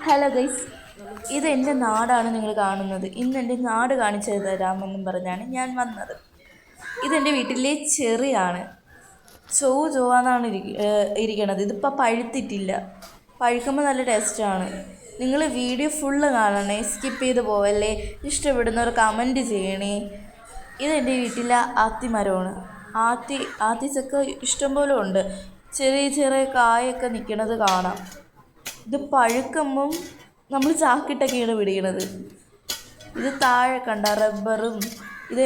Hello guys, ഇത് എൻ്റെ നാടാണ് നിങ്ങൾ കാണുന്നത്. ഇന്ന് എൻ്റെ നാട് കാണിച്ചു തരാമെന്നും പറഞ്ഞാണ് ഞാൻ വന്നത്. ഇതെൻ്റെ വീട്ടിലെ ചെറിയാണ്. ചൊവ്വാന്നാണ് ഇരിക്കണത്. ഇതിപ്പോൾ പഴുത്തിട്ടില്ല. പഴുക്കുമ്പോൾ നല്ല ടേസ്റ്റാണ്. നിങ്ങൾ വീഡിയോ ഫുള്ള് കാണണേ, സ്കിപ്പ് ചെയ്ത് പോവല്ലേ. ഇഷ്ടപ്പെടുന്നവർ കമൻറ്റ് ചെയ്യണേ. ഇതെൻ്റെ വീട്ടിലെ ആത്തിമരമാണ്. ആത്തിച്ചക്ക ഇഷ്ടംപോലെ ഉണ്ട്. ചെറിയ ചെറിയ കായൊക്കെ നിൽക്കണത് കാണാം. ഇത് പഴുക്കുമ്പം നമ്മൾ ചാക്കിട്ടൊക്കെയാണ് പിടിക്കണത്. ഇത് താഴെ കണ്ട റബ്ബറും. ഇത്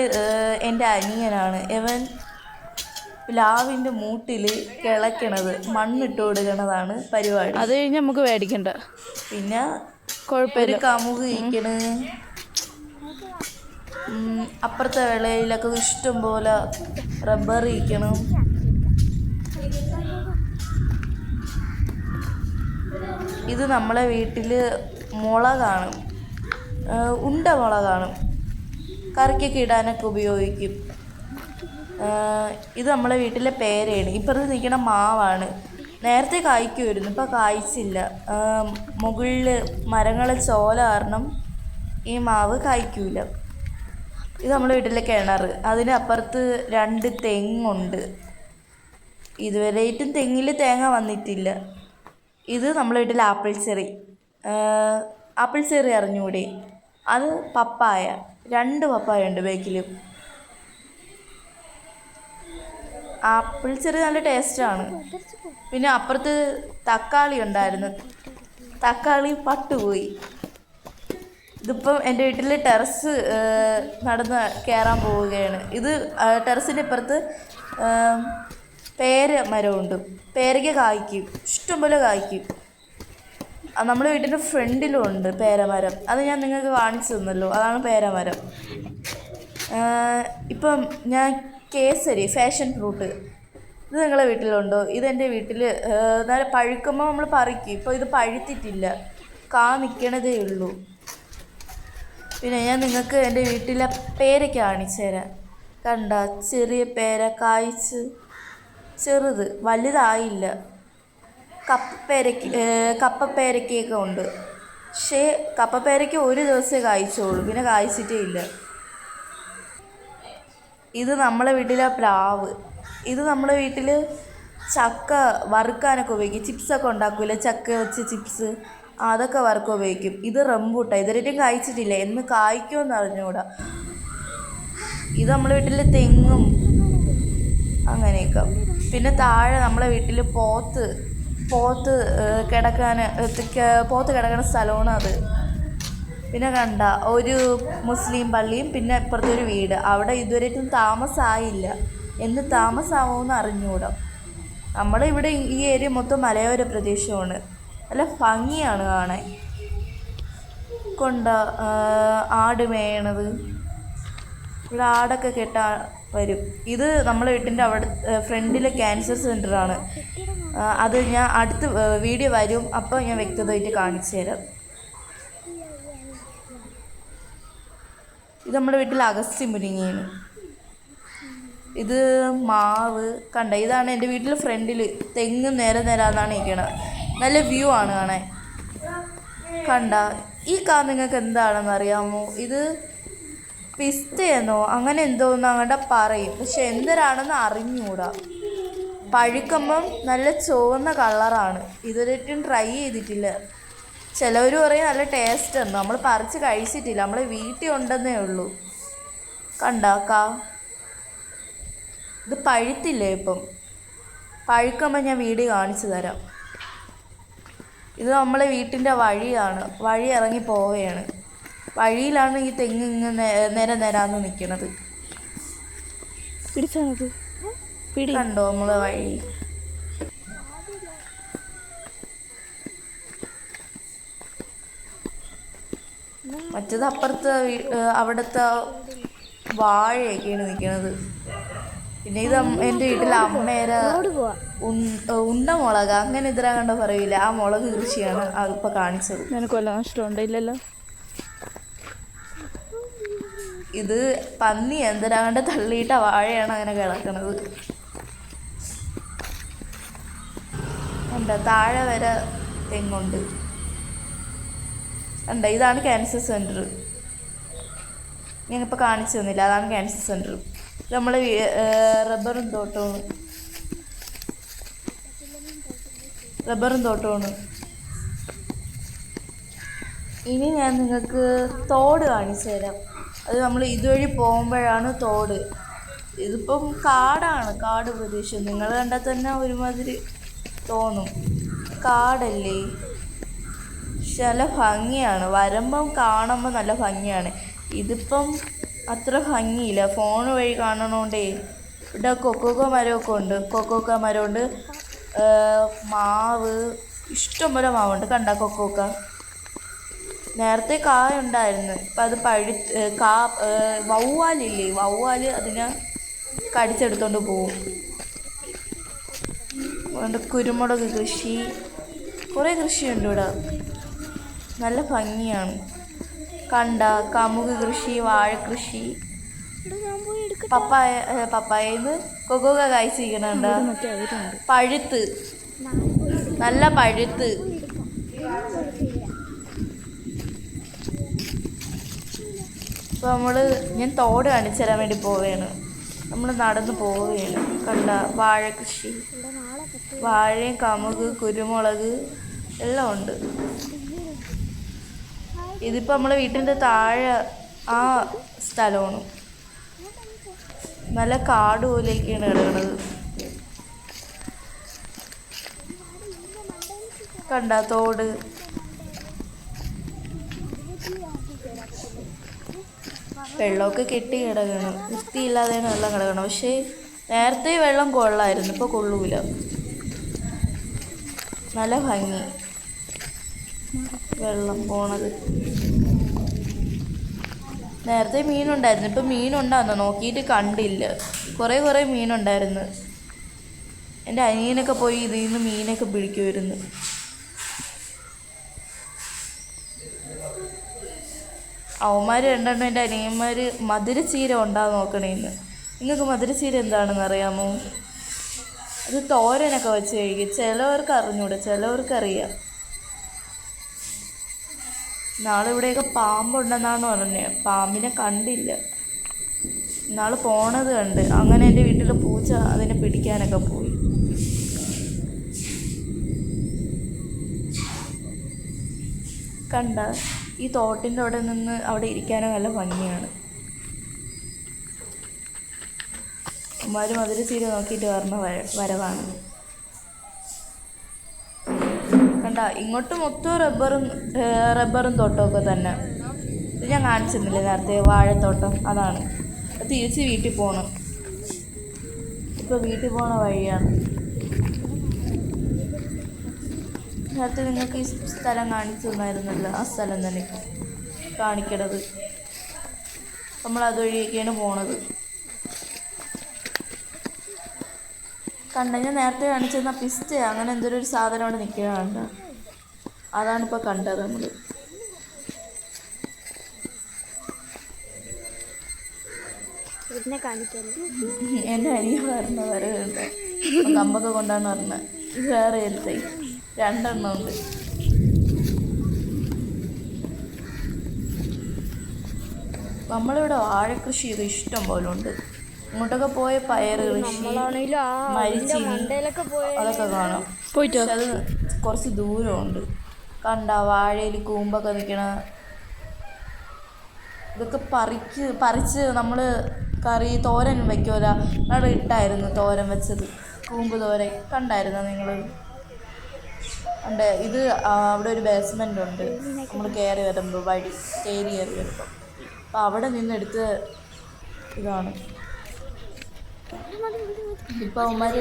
എൻ്റെ അനിയനാണ്. ഇവൻ പ്ലാവിൻ്റെ മൂട്ടിൽ കിളയ്ക്കണത്, മണ്ണിട്ട് കൊടുക്കണതാണ് പരിപാടി. അത് കഴിഞ്ഞ് നമുക്ക് മേടിക്കണ്ട. പിന്നെ കുഴപ്പമില്ല, കമുക് ഇരിക്കണ്. അപ്പുറത്തെ വിളയിലൊക്കെ ഇഷ്ടം പോലെ റബ്ബർ ഇരിക്കണം. ഇത് നമ്മളെ വീട്ടിൽ മുളകാണ്, ഉണ്ട മുളകാണ്. കറിക്കൊക്കെ ഇടാനൊക്കെ ഉപയോഗിക്കും. ഇത് നമ്മളെ വീട്ടിലെ പേരയാണ്. ഇപ്പുറത്ത് നിൽക്കുന്ന മാവാണ്. നേരത്തെ കായ്ക്കുമായിരുന്നു, ഇപ്പോൾ കായ്ച്ചില്ല. മുകളിൽ മരങ്ങളെ ചോല കാരണം ഈ മാവ് കായ്ക്കൂല. ഇത് നമ്മളെ വീട്ടിലെ കിണർ. അതിനപ്പുറത്ത് 2 തെങ്ങുണ്ട്. ഇതുവരെയായിട്ടും തെങ്ങിൽ തേങ്ങ വന്നിട്ടില്ല. ഇത് നമ്മളെ വീട്ടിൽ ആപ്പിൾ ചെറി അറിഞ്ഞൂടെ? അത് പപ്പായ. 2 പപ്പായ ഉണ്ട് ബാക്കിലും. ആപ്പിൾ ചെറി നല്ല ടേസ്റ്റാണ്. പിന്നെ അപ്പുറത്ത് തക്കാളി ഉണ്ടായിരുന്നു. തക്കാളി പട്ടുപോയി. ഇതിപ്പം എൻ്റെ വീട്ടിൽ ടെറസ് നടന്ന് കയറാൻ പോവുകയാണ്. ഇത് ടെറസിൻ്റെ ഇപ്പുറത്ത് പേര മരമുണ്ട്. പേരയ്ക്ക കായ്ക്കും, ഇഷ്ടംപോലെ കായ്ക്കും. നമ്മുടെ വീട്ടിൻ്റെ ഫ്രണ്ടിലും ഉണ്ട് പേരമരം. അത് ഞാൻ നിങ്ങൾക്ക് കാണിച്ചു തന്നല്ലോ, അതാണ് പേരമരം. ഇപ്പം ഞാൻ കേസരി, ഫാഷൻ ഫ്രൂട്ട്, ഇത് നിങ്ങളെ വീട്ടിലുണ്ടോ? ഇതെൻ്റെ വീട്ടിൽ നല്ല പഴുക്കുമ്പോൾ നമ്മൾ പറിക്കും. ഇപ്പോൾ ഇത് പഴുത്തിട്ടില്ല, കാ നിൽക്കണതേ ഉള്ളൂ. പിന്നെ ഞാൻ നിങ്ങൾക്ക് എൻ്റെ വീട്ടിലെ പേരയ്ക്ക കാണിച്ചു തരാം. കണ്ട, ചെറിയ പേര കായ്ച്ച് ചെറുത്, വലുതായില്ല. കപ്പപ്പേരയ്ക്കൊക്കെ ഉണ്ട്. പക്ഷേ കപ്പപ്പേരയ്ക്ക് ഒരു ദിവസമേ കായ്ച്ചുള്ളൂ, പിന്നെ കായ്ച്ചിട്ടേ ഇല്ല. ഇത് നമ്മളെ വീട്ടിലെ പ്ലാവ്. ഇത് നമ്മുടെ വീട്ടിൽ ചക്ക വറുക്കാനൊക്കെ ഉപയോഗിക്കും. ചിപ്സൊക്കെ ഉണ്ടാക്കില്ല, ചക്ക വെച്ച് ചിപ്സ്, അതൊക്കെ വറുക്കാൻ ഉപയോഗിക്കും. ഇത് റംബൂട്ടാൻ. ഇതുവരെയും കായ്ച്ചിട്ടില്ല, എന്ന് കായ്ക്കുമെന്ന് അറിഞ്ഞുകൂടാ. ഇത് നമ്മളെ വീട്ടിൽ തെങ്ങും അങ്ങനെയൊക്കെ. പിന്നെ താഴെ നമ്മളെ വീട്ടിൽ പോത്ത് കിടക്കുന്ന സ്ഥലമാണ് അത്. പിന്നെ കണ്ട ഒരു മുസ്ലിം പള്ളിയും പിന്നെ ഇപ്പുറത്തൊരു വീട്. അവിടെ ഇതുവരെയും താമസമായില്ല, എന്ന് താമസമാവുമെന്ന് അറിഞ്ഞുകൂടാ. നമ്മളിവിടെ ഈ ഏരിയ മൊത്തം മലയോര പ്രദേശമാണ്. നല്ല ഭംഗിയാണ് കാണാൻ. ആട് മേയണത്, ഇവിടെ ആടൊക്കെ കെട്ടാൻ വരും. ഇത് നമ്മളെ വീട്ടിൻ്റെ അവിടെ ഫ്രണ്ടിലെ ക്യാൻസർ സെൻ്ററാണ്. അത് ഞാൻ അടുത്ത വീഡിയോ വരും, അപ്പോൾ ഞാൻ വ്യക്തമായിട്ട് കാണിച്ചു തരാം. ഇത് നമ്മുടെ വീട്ടിൽ അഗസ്ത്യ മുരിങ്ങയാണ്. ഇത് മാവ് കണ്ട. ഇതാണ് എൻ്റെ വീട്ടിൽ ഫ്രണ്ടിൽ തെങ്ങ് നേരാന്നാണ് ഇരിക്കണത്. നല്ല വ്യൂ ആണ് കാണാൻ. കണ്ട, ഈ നിങ്ങൾക്ക് എന്താണെന്ന് അറിയാമോ? ഇത് പിസ്തയെന്നോ അങ്ങനെ എന്തോന്ന് അങ്ങോട്ട് പറയും, പക്ഷെ എന്തരാണെന്ന് അറിഞ്ഞുകൂടാ. പഴുക്കുമ്പം നല്ല ചുവന്ന കളറാണ്. ഇതുവരെയും ട്രൈ ചെയ്തിട്ടില്ല. ചിലവർ പറയും നല്ല ടേസ്റ്റ് എന്ന്. നമ്മൾ പറിച്ച് കഴിച്ചിട്ടില്ല, നമ്മൾ വീട്ടിൽ ഉണ്ടെന്നേ ഉള്ളൂ. കണ്ടാക്കാ, ഇത് പഴുത്തില്ലേ? ഇപ്പം പഴുക്കുമ്പോൾ ഞാൻ വീഡിയോ കാണിച്ചു തരാം. ഇത് നമ്മളെ വീട്ടിൻ്റെ വഴിയാണ്. വഴി ഇറങ്ങി പോവുകയാണ്. വഴിയിലാണ് ഈ തെങ്ങ് നിരാന്ന് നിൽക്കുന്നത്. കണ്ടോ നമ്മളെ വഴി? മറ്റേത് അപ്പുറത്ത് അവിടുത്തെ വാഴയൊക്കെയാണ് നിൽക്കുന്നത്. പിന്നെ ഇത് എൻ്റെ വീട്ടിലെ അമ്മേരെ ഉണ്ട മുളക്, അങ്ങനെ ഇതിരാ കണ്ടോ പറയില്ല, ആ മുളക് കൃഷിയാണ് അതിപ്പോൾ കാണിച്ചത്. നിനക്കൊല്ല നഷ്ടമുണ്ടോ? ഇല്ലല്ലോ. ഇത് പന്നി എന്തിനാണ്ട് തള്ളിയിട്ട വാഴയാണ് അങ്ങനെ കിടക്കുന്നത്. ഉണ്ട്, താഴെ വരെ തെങ്ങുണ്ട്. ഉണ്ട്. ഇതാണ് ക്യാൻസർ സെൻറ്റർ. ഞാനിപ്പോൾ കാണിച്ചു തന്നില്ല, അതാണ് ക്യാൻസർ സെൻറ്റർ. നമ്മൾ റബ്ബറും തോട്ടമാണ്. ഇനി ഞാൻ നിങ്ങൾക്ക് തോട് കാണിച്ചു തരാം. അത് നമ്മൾ ഇതുവഴി പോകുമ്പോഴാണ് തോട്. ഇതിപ്പം കാടാണ്, കാട് പ്രദേശം. നിങ്ങൾ കണ്ടാൽ തന്നെ ഒരുമാതിരി തോന്നും, കാടല്ലേ. പക്ഷെ നല്ല ഭംഗിയാണ്, വരുമ്പം കാണുമ്പോൾ നല്ല ഭംഗിയാണ്. ഇതിപ്പം അത്ര ഭംഗിയില്ല, ഫോൺ വഴി കാണണോണ്ടേ. ഇവിടെ കൊക്കോക്ക മരമൊക്കെ ഉണ്ട്, കൊക്കോക്ക മരമുണ്ട്, മാവ്, ഇഷ്ടംപോലെ മാവുണ്ട്. കണ്ട കൊക്കോക്ക നേരത്തെ കായ ഉണ്ടായിരുന്നു, ഇപ്പം അത് വവ്വാലില്ലേ, വവ്വാല് അതിനെ കടിച്ചെടുത്തോണ്ട് പോവും. അതുകൊണ്ട് കുരുമുളക് കൃഷി, കുറേ കൃഷിയുണ്ട് ഇവിടെ, നല്ല ഭംഗിയാണ്. കണ്ട കമുക് കൃഷി, വാഴക്കൃഷി, പപ്പായന്ന് കൊക്കോക്ക കായ്ച്ചിരിക്കണുണ്ട്, പഴുത്ത്, നല്ല പഴുത്ത്. ഇപ്പോൾ ഞാൻ തോട് കാണിച്ചു തരാൻ വേണ്ടി പോവുകയാണ്. നമ്മൾ നടന്ന് പോവുകയാണ്. കണ്ട വാഴക്കൃഷി, വാഴയും കമുക്, കുരുമുളക് എല്ലാം ഉണ്ട്. ഇതിപ്പോൾ നമ്മളെ വീട്ടിൻ്റെ താഴെ ആ സ്ഥലമാണ്, നല്ല കാട് പോലെയൊക്കെയാണ് കിടക്കുന്നത്. കണ്ട തോട്, വെള്ളമൊക്കെ കെട്ടി കിടക്കണം, വൃത്തിയില്ലാതെയാണ് വെള്ളം കിടക്കണം. പക്ഷേ നേരത്തെ വെള്ളം കൊള്ളായിരുന്നു, ഇപ്പോൾ കൊള്ളൂല. നല്ല ഭംഗി വെള്ളം പോണത്. നേരത്തെ മീനുണ്ടായിരുന്നു, ഇപ്പം മീനുണ്ടായിരുന്നു നോക്കിയിട്ട് കണ്ടില്ല. കുറേ മീനുണ്ടായിരുന്നു. എൻ്റെ അനിയനൊക്കെ പോയി ഇതിൽ നിന്ന് മീനൊക്കെ പിടിക്കുമായിരുന്നു. അവന്മാർ രണ്ടെണ്ണം, എൻ്റെ അനിയന്മാർ മധുരച്ചീര ഉണ്ടാകാൻ നോക്കണേന്ന്. നിങ്ങൾക്ക് മധുരച്ചീര എന്താണെന്ന് അറിയാമോ? അത് തോരനൊക്കെ വെച്ച് കഴിക്കും. ചിലവർക്ക് അറിഞ്ഞൂടെ, ചിലവർക്കറിയാം. നാളെ ഇവിടെയൊക്കെ പാമ്പുണ്ടെന്നാണ് പറഞ്ഞത്, പാമ്പിനെ കണ്ടില്ല. നാളെ പോണത് കണ്ട്. അങ്ങനെ എൻ്റെ വീട്ടിൽ പൂച്ച അതിനെ പിടിക്കാനൊക്കെ പോയി. കണ്ട ഈ തോട്ടിൻ്റെ അവിടെ നിന്ന് അവിടെ ഇരിക്കാനും നല്ല ഭംഗിയാണ്. അമ്മമാർ മധുരച്ചീര നോക്കിയിട്ട് പറഞ്ഞ വരവാണ്. കണ്ട ഇങ്ങോട്ട് മൊത്തം റബ്ബറും തോട്ടമൊക്കെ തന്നെ. ഇത് ഞാൻ കാണിച്ചിരുന്നില്ലേ നേരത്തെ, വാഴത്തോട്ടം, അതാണ്. തിരിച്ച് വീട്ടിൽ പോകണം. ഇപ്പോൾ വീട്ടിൽ പോണ വഴിയാണ്. നേരത്തെ നിങ്ങൾക്ക് ഈ സ്ഥലം കാണിച്ചു തന്നായിരുന്നല്ലോ, ആ സ്ഥലം തന്നെ കാണിക്കണത്. നമ്മൾ അതുവഴിയൊക്കെയാണ് പോണത്. കണ്ട ഞാൻ നേരത്തെ കാണിച്ചിരുന്ന പിസ്റ്റ അങ്ങനെ എന്തൊരു സാധനം അവിടെ നിൽക്കണുണ്ട്, അതാണിപ്പോൾ കണ്ടത് നമ്മൾ. എൻ്റെ അനിയ പറഞ്ഞ വരവുണ്ട്, കമ്പൊക്കെ കൊണ്ടാണ് പറഞ്ഞത്. ഇത് വേറെ എടുത്തേ, രണ്ടെണ്ണം ഉണ്ട്. നമ്മളിവിടെ വാഴക്കൃഷി ചെയ്ത് ഇഷ്ടം പോലെ ഉണ്ട്. ഇങ്ങോട്ടൊക്കെ പോയ പയർ കൃഷി, മരിച്ചീനി, അതൊക്കെ കാണാം. പക്ഷെ അത് കുറച്ച് ദൂരമുണ്ട്. കണ്ട വാഴയിൽ കൂമ്പൊക്കെ നിൽക്കണ, ഇതൊക്കെ പറിച്ച് നമ്മൾ കറി തോരൻ വയ്ക്കുമല്ലോ, അവിടെ ഇട്ടായിരുന്നു തോരൻ വെച്ചത്, കൂമ്പ് തോരൻ. കണ്ടായിരുന്നോ നിങ്ങൾ? ഉണ്ട്. ഇത് അവിടെ ഒരു ബേസ്മെൻ്റ് ഉണ്ട്, നമ്മൾ കയറി വരുമ്പോൾ വഴി കയറി വരുമ്പോൾ. അപ്പോൾ അവിടെ നിന്നെടുത്ത് ഇതാണ്. ഇപ്പം അവന്മാർ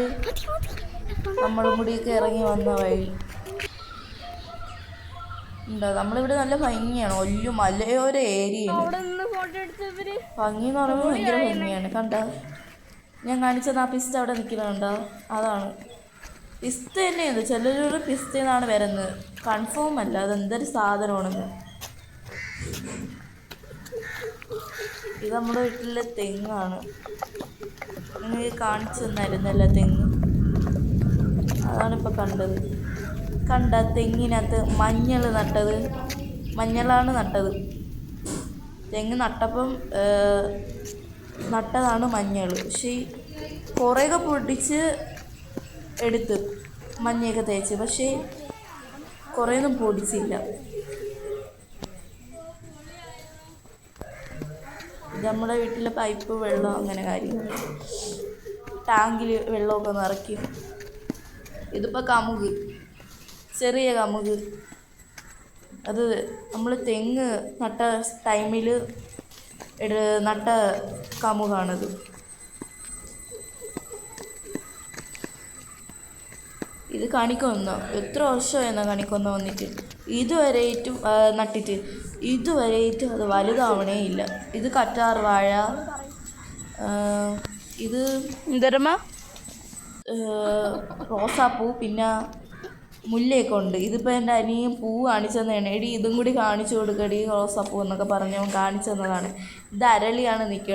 നമ്മളും കൂടിയൊക്കെ ഇറങ്ങി വന്ന വഴി ഉണ്ട്. നമ്മളിവിടെ നല്ല ഭംഗിയാണ്, വലിയ മലയോര ഏരിയയാണ്. ഭംഗി എന്ന് പറയുമ്പോൾ ഭയങ്കര ഭംഗിയാണ്. കണ്ട ഞാൻ കാണിച്ചത് ആ പിസ്ത അവിടെ നിൽക്കുന്നുണ്ടോ, അതാണ് പിസ്ത തന്നെയാണ്. ചിലരൊരു പിസ്ത എന്നാണ് വരുന്നത്, കൺഫേം അല്ല അതെന്തൊരു സാധനമാണെന്ന്. ഇത് നമ്മുടെ വീട്ടിലെ തെങ്ങാണ്, നിങ്ങൾക്ക് കാണിച്ചു തന്നായിരുന്നല്ല തെങ്ങ്, അതാണിപ്പോൾ കണ്ടത്. കണ്ട തെങ്ങിനകത്ത് മഞ്ഞൾ നട്ടത്, മഞ്ഞളാണ് നട്ടത്. തെങ്ങ് നട്ടപ്പം നട്ടതാണ് മഞ്ഞൾ. പക്ഷേ കുറേയൊക്കെ പൊടിച്ച് എടുത്ത് മഞ്ഞയൊക്കെ തേച്ച്, പക്ഷേ കുറേയൊന്നും പൊടിച്ചില്ല. ഇത് നമ്മുടെ വീട്ടിലെ പൈപ്പ് വെള്ളം അങ്ങനെ കാര്യങ്ങൾ, ടാങ്കിൽ വെള്ളമൊക്കെ നിറയ്ക്കും. ഇതിപ്പോൾ കമുക്, ചെറിയ കമുക്, അത് നമ്മൾ തെങ്ങ് നട്ട ടൈമിൽ നട്ട കമുകാണത്. ഇത് കണിക്കൊന്ന, എത്ര വർഷമായിരുന്ന കണിക്കൊന്ന വന്നിട്ട്, ഇതുവരെയായിട്ടും നട്ടിട്ട് ഇതുവരെയായിട്ടും അത് വലുതാവണേ ഇല്ല. ഇത് കറ്റാർ വാഴ, ഇത് എന്തരമ്മ റോസാപ്പൂ, പിന്നെ മുല്ലയൊക്കെ ഉണ്ട്. ഇതിപ്പോൾ എൻ്റെ അനിയൻ പൂ കാണിച്ചു തന്നതാണ്. എടി ഇതും കൂടി കാണിച്ചു കൊടുക്കടി റോസാപ്പൂ എന്നൊക്കെ പറഞ്ഞ് അവൻ കാണിച്ചു തന്നതാണ്. ഇത് അരളിയാണ് നിൽക്കുന്നത്.